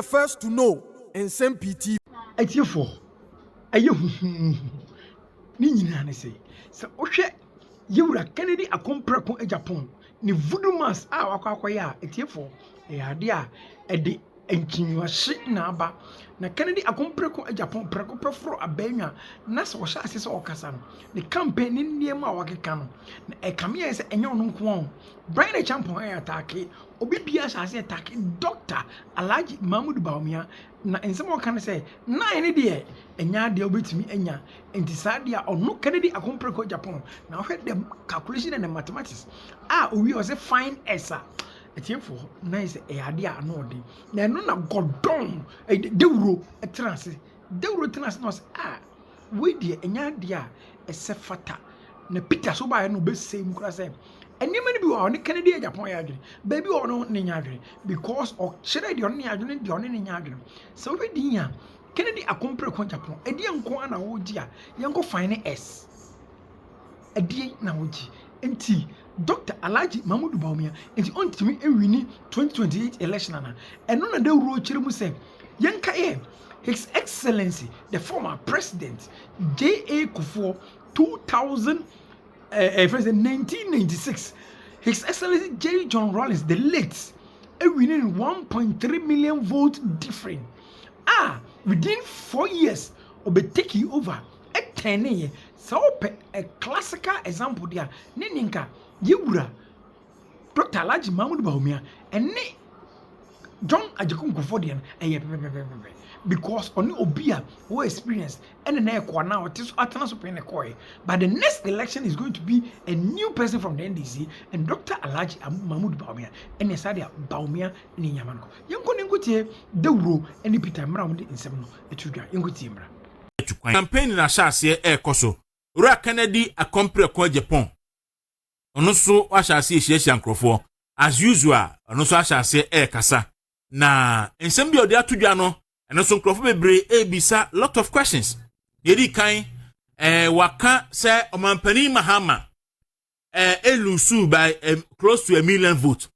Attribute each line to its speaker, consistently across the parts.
Speaker 1: the first to know Nsem-Pii.
Speaker 2: Etiefo aye ni nyina ne say se ohwe yewura Kennedy akompreko e Japan ni voodoo mask a wakwakoye a etiefo e ade a ede enkinwahye na aba na Kennedy akompreko e Japan preko prefro abanwa na se wo hye ase se okasa no the campaign ni niam a wakeka no na e kamia se enye ono nko Brian the champion e attack obi bia ase attack Dr Alhaji Bawumia na ensem kan say na ene de enya de obetimi enya enti saade a ono Kennedy akompreko Japan na hwe dem calculation and mathematics owi o say fine esa etiefo nice ade a no de na no na godon Dawuro trance no say we de enya de a ese fata na Peter so ba no be same kura say enema ni bi wa on Kennedy Japan ya adwene baby o no ne nya adwene because o chere de on ne adwene de on ne nya adwene so we di nya Kennedy akompreko Japan edi enko na wo gi a yenko fine s edi na wo gi enti Dr Alhaji Bawumia enti ontimi ewini 2028 election na eno na Dawuro chere mu say yenka His Excellency the former president J.A. Kufuor 1996 His Excellency J. John Rawlings the late winning 1.3 million votes different within 4 years obe taking over a 10 year so a classical example there ninka yewura Dr Alhaji Bawumia and John Ajekun Kufuor because only obia who experience and na ekwa now it is atana so pen ekoi but the next election is going to be a new person from the NDC and Dr Alhaji Bawumia and Sadia Bawumia ni nyamanko yenko nengotie Dawuro NPP mra de nsem no etudwa yengotie mra
Speaker 3: campaign na shase ekoso ura Kennedy akompreko Japan ono so wa shase ehia nkrofo as usual ono so ashase kasa na nsem bi odi atudwa no eno so nkrofo bebre ebisa lot of questions yedi kan waka say omampani Mahama elusu by close to 1 million vote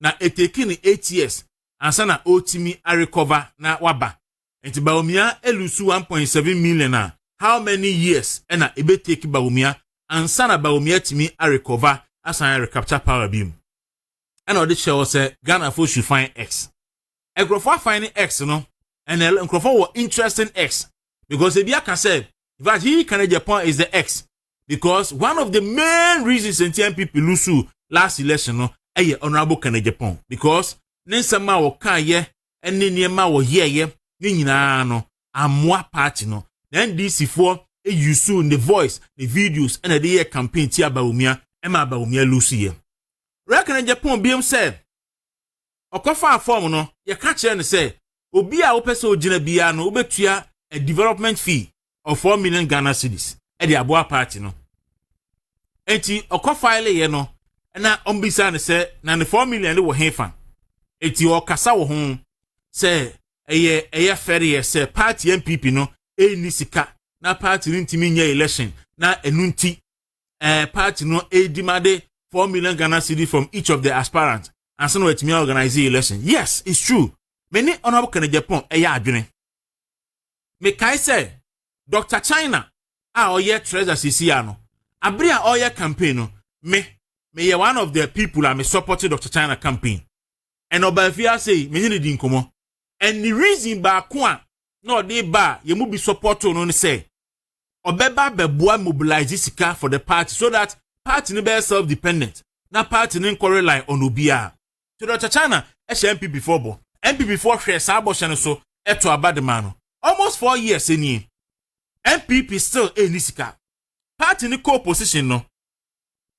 Speaker 3: na eteki ni 8 years ansa na otimi a recover na waba enti Bawumia elusu 1.7 million how many years na ebe take Bawumia ansa na Bawumia timi a recover asan recapture power beam and all the show say Ghana for should find X Egrofo finding X no and Egrofo were interesting X because if you can say that he can Japan is the X because one of the main reasons NPP lose last election no honorable can Japan because Nsem-Pii wo kan ye ene niema wo ye ni nyina no amwa party no NDC for use the voice the videos and the year campaign tia Bawumia ema Bawumia lose ye reckon Japan BM said okofa form no ye ka kire ne say obi a wo pese ogina bia no obetua a development fee of 4 million Ghana cedis e de aboa party no enti okofa ile ye no na ombisa ne say na the 4 million wo hefa enti okasa wo ho say eye fere ye say party NPP no ni sika na party ntimi nya election na enunti party no edimade 4 million Ghana cedis from each of the aspirants and so it me organize the election. Yes, it's true. Many honorable can Japan adwene. Me kai say Dr. China oye treasure sisiano. Abria oye campaign no me ye one of the people I me supporting Dr. China campaign. And obafia say me ni di nkomo. And the reason ba ko no dey ba ye mu bi support no say obeba beboa mobilize sika for the party so that party no be self dependent. Na party no rely on obia. To Dr. China, NPP before bo. NPP before share sabo shane so eto abademano. Almost 4 years any. NPP still nisika. Party ni co-opposition no.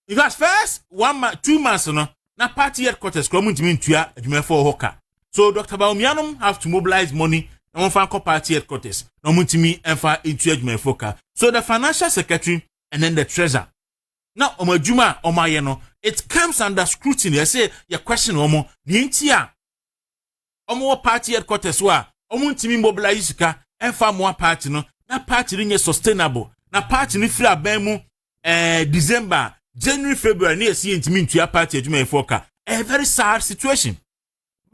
Speaker 3: In fact, first 2 months no, na party headquarters come ntimi ntua adwuma for hoka. So Dr. Bawumia have to mobilize money na one fan party headquarters. Na ntimi enfa ntua adwuma for hoka. So the financial secretary and then the treasurer. Now omajuma omaye no it comes under scrutiny. I say your question omo ni ntia omo party headquarters wa omo ntimi mobilize sika enfa mo party no na party ni sustainable na party ni free abemu December January February ni esi ntimi ntua party adwuma efoka a very sad situation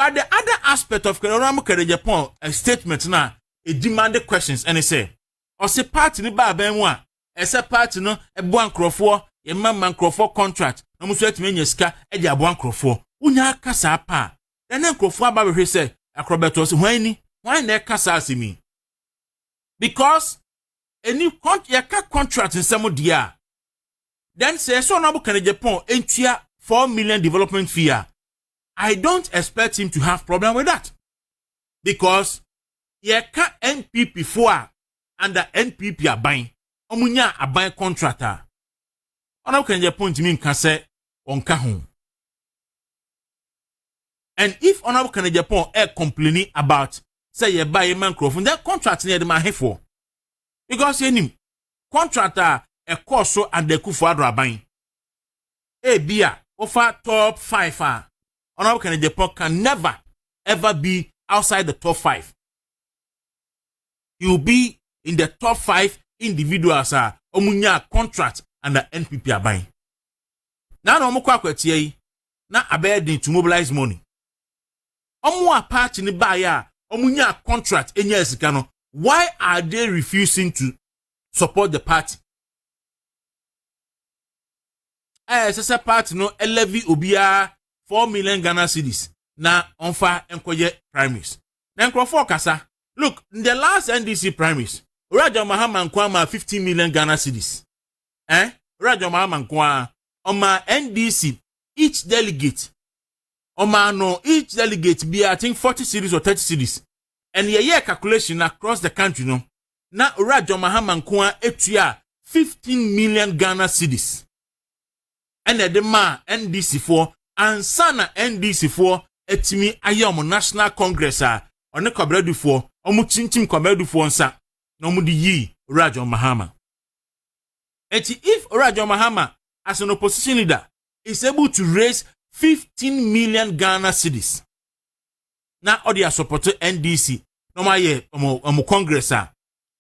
Speaker 3: But the other aspect of Kenoramu Japan, a statement now, it demanded questions, and it say, or say party ni ba benwa, ese party no, a buan crofo, a man crofo contract, no muswet menyeska, a buan crofo, unya kasa pa. Then crofo about he say, acrobatos, why ne kasa si me? Because any contract in some dia. Then say so na bukan Japan entua 4 million development fee. I don't expect him to have problem with that. Because yeka NPP 4 under NPP aban. Omunya aban contractor. Ona bukan Japan to me can say onka ho. And if ona bukan Japan complaining about say ye buy a man crofon, that contract near the man for. Because any contractor a course so and the kufuadro aban. Bia offer top 5 on Japan can never ever be outside the top 5. You will be in the top 5 individuals omunya contract under NPP aban. Now no mo kwakwati na abedin to mobilize money. Omo apart ni ba ya omunya contract enya esika no. Why are they refusing to support the party? Sasa party no levy obia 4 million Ghana cedis na onfa enkoye primaries. Na nkrofo kasa. Look, in the last NDC primaries, Raja Mahama Nkwama 15 million Ghana cedis. Raja Mahama Nkwama oma NDC each delegate each delegate be I think 40 cedis or 30 cedis. And ye calculation across the country no. Na Raja Mahama Nkwama etua 15 million Ghana cedis. And the ma NDC4 and sana NDC4 etimi ayom National Congress on the Kabredu for omu chinchim Kabredu for nsa no mu di yi Raja Mahama. If Raja Mahama as an opposition leader is able to raise 15 million Ghana cedis. Na odia support NDC no ma ye omu Congress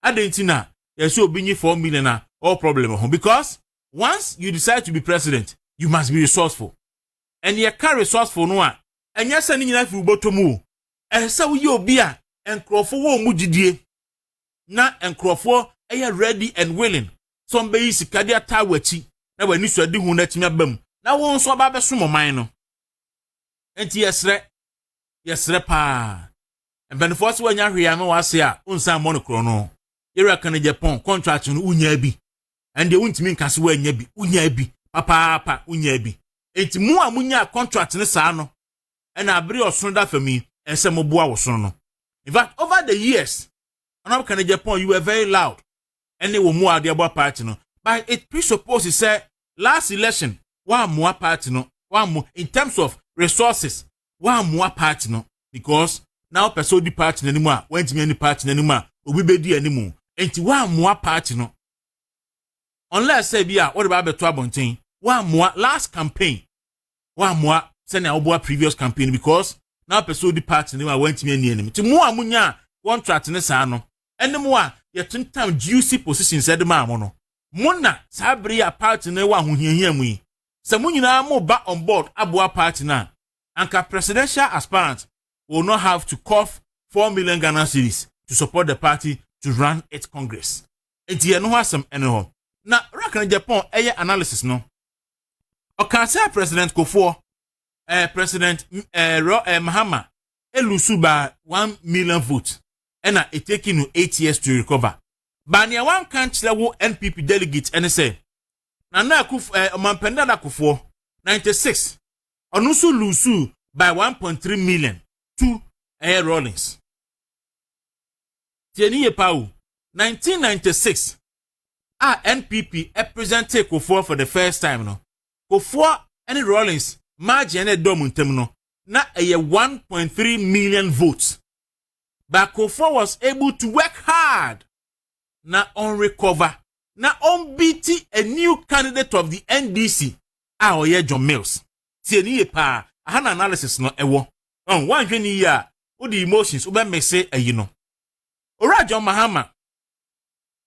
Speaker 3: adentina yeso obinyi 4 million all problem because once you decide to be president, you must be resourceful. And you can resourceful no one. And yes, and in life you botomu. And so you be and crofo mujidie. Na and crofo are ready and willing. Some base kadia tawechi. Na when you said who let me bum. Now one so baba sumo mine. And yes, pa. And when the first one you was here, unsa monochrono. You can Japan contract on unyabi. And they won't mean Kaswe nyebi, unyabi, papa, unyabi. It's more amunya contract in the sano. And I bring your son for me, and some moboa was son. In fact, over the years, on can Japan, you were very loud. And they were more the about party. But it presupposes, say, last election, one more party, one more in terms of resources, one more party, because now person the party anymore, went me any party anymore, we be anymore. And one more party, unless say bia what about beto abontin one more last campaign one more send our previous campaign because now person the party anymore went me any enemy to more amunya contract ne sa no ene mo a ye tuntam juicy position said ma mo no mona sabri ya party ne wa hohiahia mu yi se munyina mo ba on board aboa party na anka presidential aspirant will not have to cough 4 million Ghana cedis to support the party to run its congress. Enti no hasam ene ho. Na Rakan Japan analysis no. Okansa President Kofo President Mahama elusuba 1 million votes. And it taking 8 years to recover. Bania one can't level NPP delegate and say na kuf mampenda na Kofo 96 onusu lusu by 1.3 million to Air Rollins. Tieni Pau 1996 NPP represented Kofo for the first time no. Kofo and Rollins margin e domuntem no na 1.3 million votes. But Kofo was able to work hard na on recover na on beat a new candidate of the NDC oye John Mills. Tieni pa ana analysis no ewo. On one hwani ya o the emotions o be mese ayi no. Ora John Mahama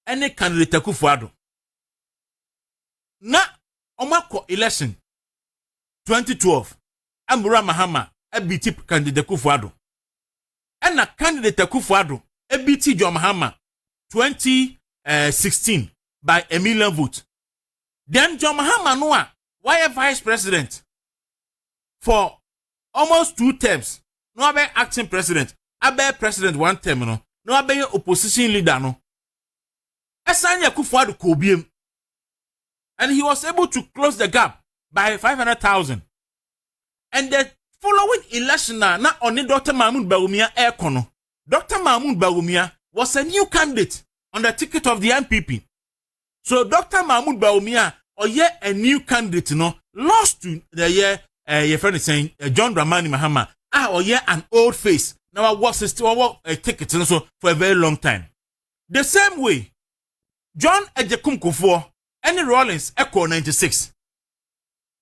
Speaker 3: any candidate Kufuado na omako election 2012 Amura Mahama ebiti candidate Kufuado. And na candidate Kufuado ebiti John Mahama 2016 by a million votes. Then John Mahama Noah, why vice president for almost 2 terms. No abe acting president, abe president 1 term no abe opposition leader no. Esanya Kufuado kobiem. And he was able to close the gap by 500,000. And the following election na only Dr. Mahmoud Bawumia Ekono. Dr. Mahmoud Bawumia was a new candidate on the ticket of the NPP. So Dr. Mahmoud Bawumia, or yet a new candidate, lost to the year your friend is saying John Dramani Mahama, or yet an old face. Now I was still a ticket so for a very long time. The same way, John Ejekum Kufuor and Rawlings Echo 96.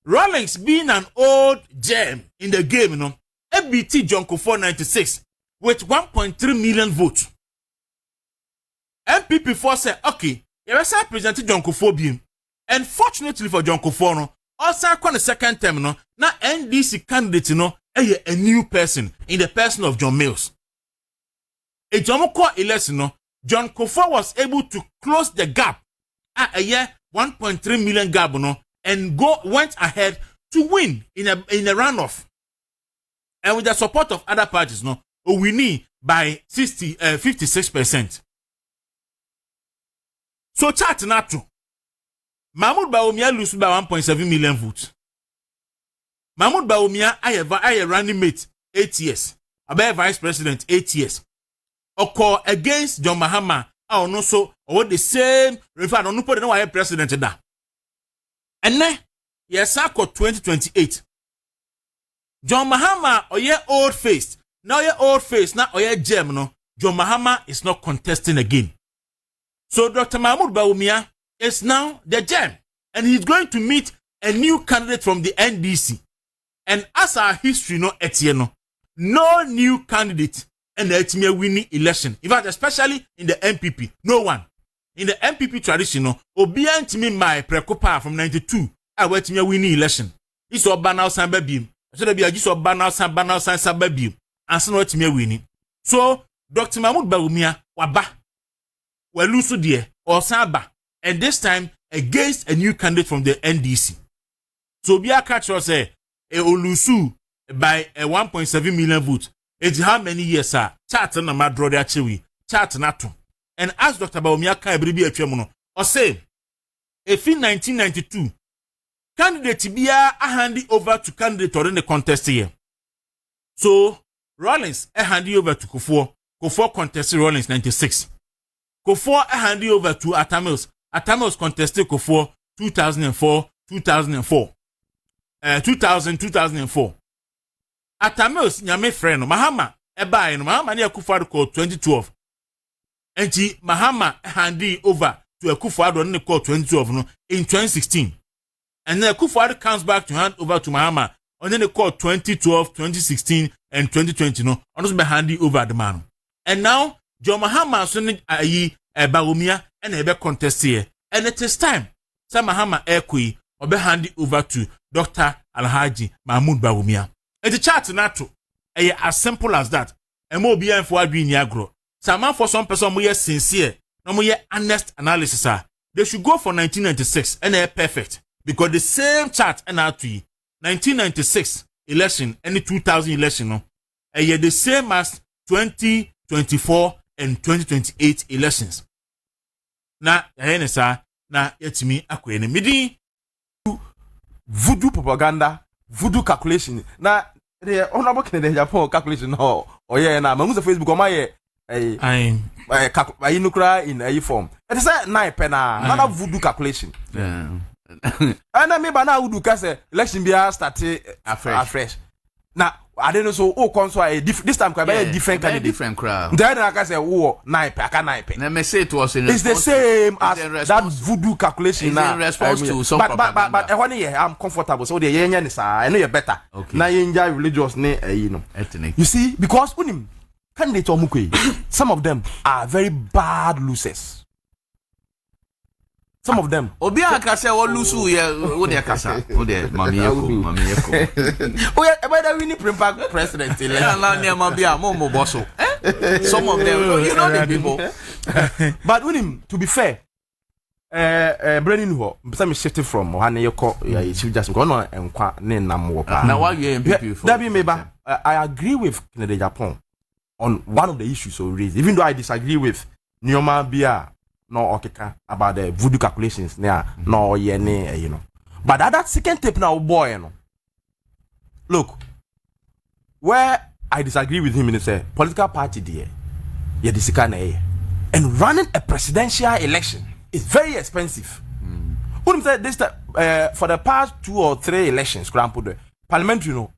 Speaker 3: Rawlings being an old gem in the game, FBT John Kufuor 96 with 1.3 million votes. NPP force said, okay, you are presenting John Kufuor beam. And fortunately for John Kufuor, also on the second term, now NDC candidate, a new person in the person of John Mills. A John election, John Kufuor was able to close the gap at a year 1.3 million gap, and went ahead to win in a runoff. And with the support of other parties, we need by 56%. So chat nato. Mahmoud Bawumia lose by 1.7 million votes. Mahmoud Bawumia I running mate 8 years. Abe vice president 8 years. Oko against John Mahama also or the same refer no put no president da. And then yes, 2028. John Mahama oye old face. Now your old face, now oye gem no. John Mahama is not contesting again. So Dr. Mahmoud Bawumia is now the gem. And he's going to meet a new candidate from the NDC. And as our history no new candidate and the Etimia winning election. In fact, especially in the NPP, no one. In the NPP tradition, Obian to me my precopa from 92, I went to me winning election. It's all banal samba beam. So there be a just banal samba beam. And so not me winning. So Dr. Mahmoud Bawumia waba welusu die or samba, and this time against a new candidate from the NDC. So be a catch us a olusu by a 1.7 million votes. It's how many years sir? Chat na ma draw their chewy. Chat nato. And as Dr. Bawumia can be a tremono, or say, if in 1992, candidate Tibia a handy over to candidate or in the contest here. So Rawlings a handy over to Kufuor. Kufuor contested Rawlings 96. Kufuor a handy over to Atamils. Atamils contested Kufuor 2004. 2004. Atamils nyame friend Mahama eba no Mahama ne Kufuor call 2012. Enti Mahama handy over to Kufuor ne call 2012 no in 2016. And then Kufuor comes back to hand over to Mahama on the call 2012, 2016 and 2020 no on be handy over the man. And now John Mahama so ayi Bawumia and ebe contest here. And it is time Sa Mahama Ekwi obe handy over to Dr. Alhaji Mahmoud Bawumia. And the chat nato as simple as that. And more bien for adwin agro. Sama for some person more sincere, no more honest analysis. They should go for 1996 and they're perfect. Because the same chart and 1996 election and the 2000 election no, the same as 2024 and 2028 elections. Na sir, na yetimi akwene midi
Speaker 4: voodoo propaganda, voodoo calculation. Na the honorable Kennedy Japan calculation no. Oh yeah, na mamuza Facebook o my I nukra in a form. It is a 9 pena, not a voodoo calculation.
Speaker 5: Yeah.
Speaker 4: And I mean, but now would do election be started afresh. Now, I don't know so console this time can be a different candidate.
Speaker 5: Different crowd.
Speaker 4: Then I can say, oh, 9 pena, 9 pena.
Speaker 5: Let me say it was in
Speaker 4: it's the same as that voodoo calculation now.
Speaker 5: In response to some
Speaker 4: but when I'm comfortable, so the yen is I know you're better.
Speaker 5: Okay.
Speaker 4: Now you enjoy religious
Speaker 5: ethnic.
Speaker 4: You see, because unim candidate omukwe, some of them are very bad losers. some of them.
Speaker 5: Obi akasa wo lusu ye wo de akasa. Wo de mami yeko.
Speaker 4: Oh yeah, about that winning president election.
Speaker 5: Na na ma bia mo bosso. Some of them, you know the people.
Speaker 4: But with him, to be fair, Brennan ho, some shifted from Ohane Yoko, Chief Justice, go on and qua Nam.
Speaker 5: Now, why you NPP for?
Speaker 4: That be maybe I agree with Canada Japan on one of the issues so raised, even though I disagree with Nyoma Bia no Okeka about the voodoo calculations near no yene, you know. But that second tape now, boy, you know. Look, where I disagree with him in the political party there, and running a presidential election is very expensive. Who said this for the past 2 or 3 elections, parliamentary, you know,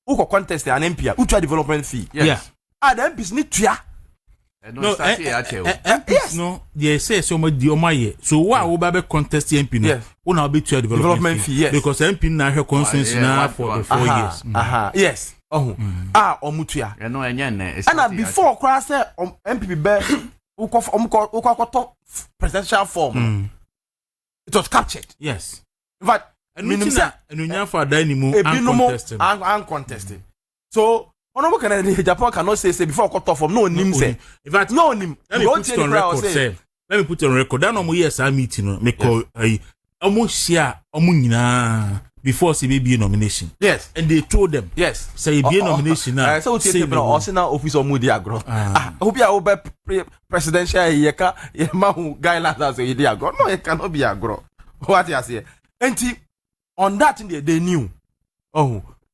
Speaker 4: who contest an MP, who try development fee.
Speaker 5: Yes.
Speaker 4: The MPs need to.
Speaker 3: No, MPs no, they say so much the Omaye. So why would Babe contest the MP?
Speaker 4: Yes.
Speaker 3: Who now be to development fee? Yes. Because MP now have consensus now for the 4 years.
Speaker 4: Yes. Omutua.
Speaker 5: No,
Speaker 4: and before cross MPP be who presidential form. It was captured.
Speaker 3: Yes.
Speaker 4: In fact,
Speaker 3: and you for uncontested.
Speaker 4: Uncontested. So Honorable Canada Japan cannot say before cut off from no nim say. In fact, no nim.
Speaker 3: Let me put it on record. Say. Let me put it on record. That no years I meeting me call almost share before CBB nomination.
Speaker 4: Yes.
Speaker 3: And they told them.
Speaker 4: Yes.
Speaker 3: Say be nomination now.
Speaker 4: So say now office of Mudi agro. Hope you are presidential yeka yema guidelines as you agro. No, it cannot be agro. What you say? And on that they knew.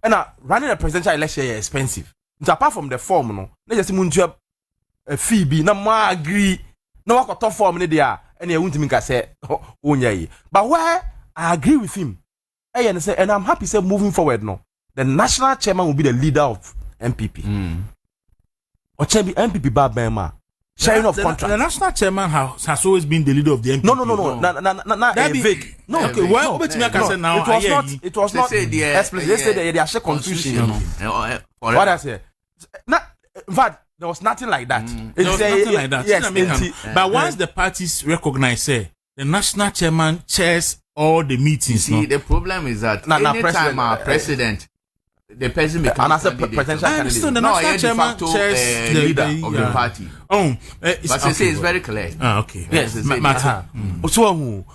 Speaker 4: And running a presidential election is expensive. So apart from the form, no, they just munju a fee be na ma agree. No what top form ni there, and you won't make us say but where I agree with him, and I'm happy say moving forward no, the national chairman will be the leader of NPP. Or NPP Baba sharing of contract.
Speaker 3: The national chairman has always been the leader of the NPP.
Speaker 4: No. That be
Speaker 3: vague.
Speaker 4: No,
Speaker 3: okay. Well, now
Speaker 4: it was not explicit. They said they share constitution. What I say? In fact, there was nothing like that.
Speaker 3: There was nothing like that.
Speaker 4: Yes,
Speaker 3: but once the parties recognize, the national chairman chairs all the meetings.
Speaker 5: See, the problem is that anytime our president, the person becomes
Speaker 4: presidential
Speaker 3: I understand the national chairman chairs the
Speaker 5: leader of the party.
Speaker 3: But
Speaker 5: they say it's very clear.
Speaker 3: Okay.
Speaker 4: Yes, so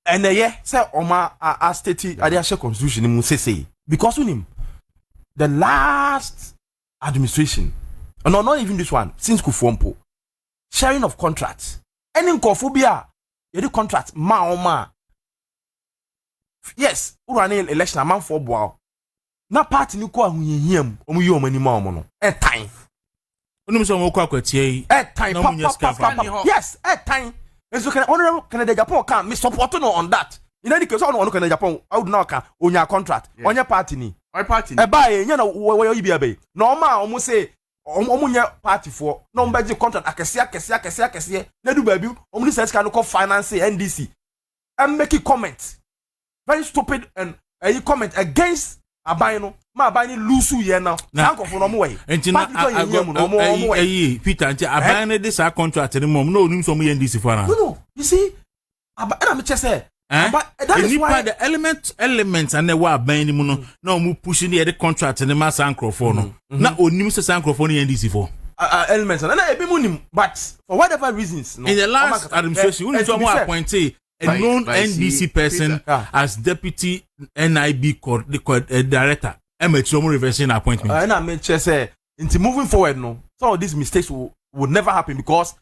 Speaker 4: and say Oma a state Adiasha constitution in say because with him the last administration, no, not even this one, since Kufompo, sharing of contracts, any kophobia, you contract ma. Yes, running election a man for bow. Na party ni kwa hunyehiem omu yi omani ma omo no time
Speaker 3: onum so mo kwa kwatie
Speaker 4: time yes time enso can honorable Canada Japan can me support no on that in any case on Canada Japan I would now can onya contract onya party ni
Speaker 5: party e
Speaker 4: ba ye nya na wo yi bia be na oma omo say omo nya party for no mbaji contract akese na du ba bi omo ni say can finance NDC and make a comment very stupid and a comment against Abayno, ma abayni lusu ye now. Thank for no way.
Speaker 3: Peter, abayni this our contract the mom. No, nim some NDC for now.
Speaker 4: No. You see, I'm just say. But that is why
Speaker 3: the elements and the wa abayni mu no mu pushing the contract and the mass microphone no. Na onim se microphone NDC for.
Speaker 4: Elements and I be munim, but for whatever reasons.
Speaker 3: No, in the last administration, we need to appoint a known NDC person as deputy NIB director. I'm reversing appointment.
Speaker 4: And I mean, say, into moving forward, no, some of these mistakes will never happen because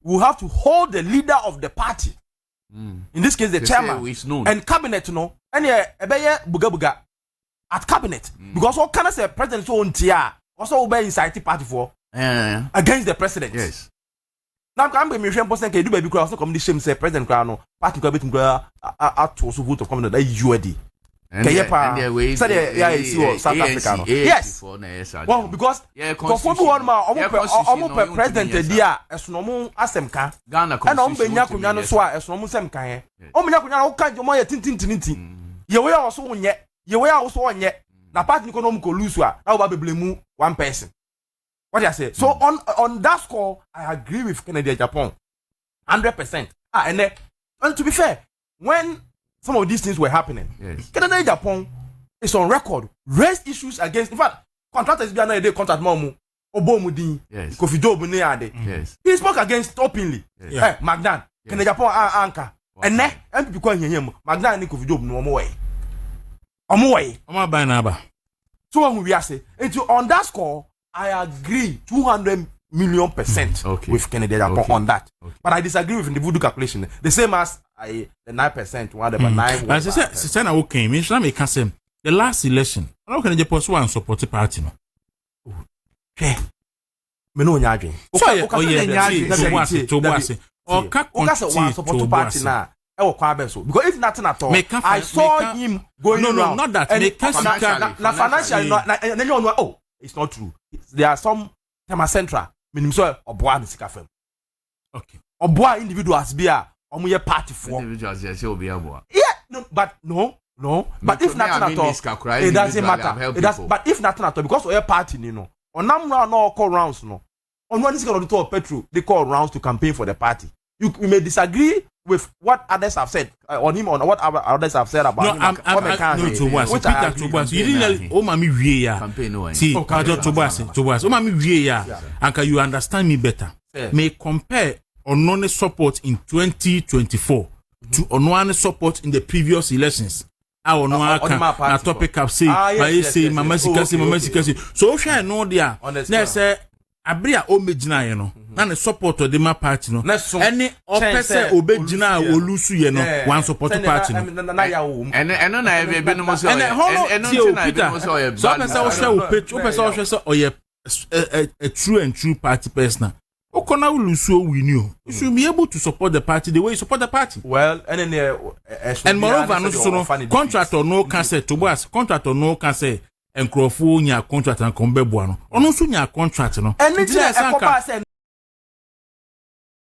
Speaker 4: we'll have to hold the leader of the party. In this case, the chairman and cabinet, no, and buga at cabinet because what can I say, president so on tia also obey inside party for against the president.
Speaker 5: Yes.
Speaker 4: Now I'm going to be person can do baby cross. No come the shame say president crown party go betum go at also vote of common that UAD.
Speaker 5: And the
Speaker 4: South Africa. Yes. Well, because one man president there as no asemka
Speaker 5: Ghana
Speaker 4: and benya kunya no so as no semka omunya kunya o kan mo ye tintintinti ye we also onye ye we also onye na party ko no mu ko lose a na wo ba beblemu one person. What do I say? So on that score, I agree with Canada Japan 100%. And And to be fair, when some of these things were happening, Canada Japan is on record raised issues against. In fact, contractors be another day contract momu Obomudin, Kofi Job Neade. He spoke against openly. Magdan, Canada Japan anchor, and ne NPP calling him Magdan and Kofi Job no more way. So when we are saying, on that score, I agree 200 million % with Kennedy Japan on that. But I disagree with the voodoo calculation. The same as the 9%, whatever 9.
Speaker 3: But the last election, how can Japan one support the party? No.
Speaker 4: Okay. Me no nyadwen. Support party na. Because if nothing at all, I saw him going around.
Speaker 3: Not that.
Speaker 4: Financial, it's not true. There are some Tema Central. Minimum so Oboa Sika Fem. Okay. Oboa individuals be a omuye party for.
Speaker 5: Individuals yes will be Oboa.
Speaker 4: Yeah, no, but no. But if nothing at all, it doesn't matter. It does. But if nothing at all, because we are party, on round no call rounds no. On one is going to do petrol, they call rounds to campaign for the party. You may disagree with what others have said on him, on what others have said about him.
Speaker 3: No, you didn't know, Mami Via. See, Tobias, Mami Via, and can you understand me better? May compare on support in 2024 to on support in the previous elections. Our no topic of say, Mama Sikasi. So, I know there. Let's say, Abria Omejina, you know. And the support of the party, no. Any opposite Obejina or Lusu, you know, one support party.
Speaker 5: And I have been almost a
Speaker 3: true party person. Okona Lusu we knew. You should be able to support the party the way you support the party.
Speaker 4: Well, and
Speaker 3: moreover, no contract or no cancel to boss, contract or no cancel. And Crawford, contract and Combe Buano. On also, contract, no.
Speaker 4: And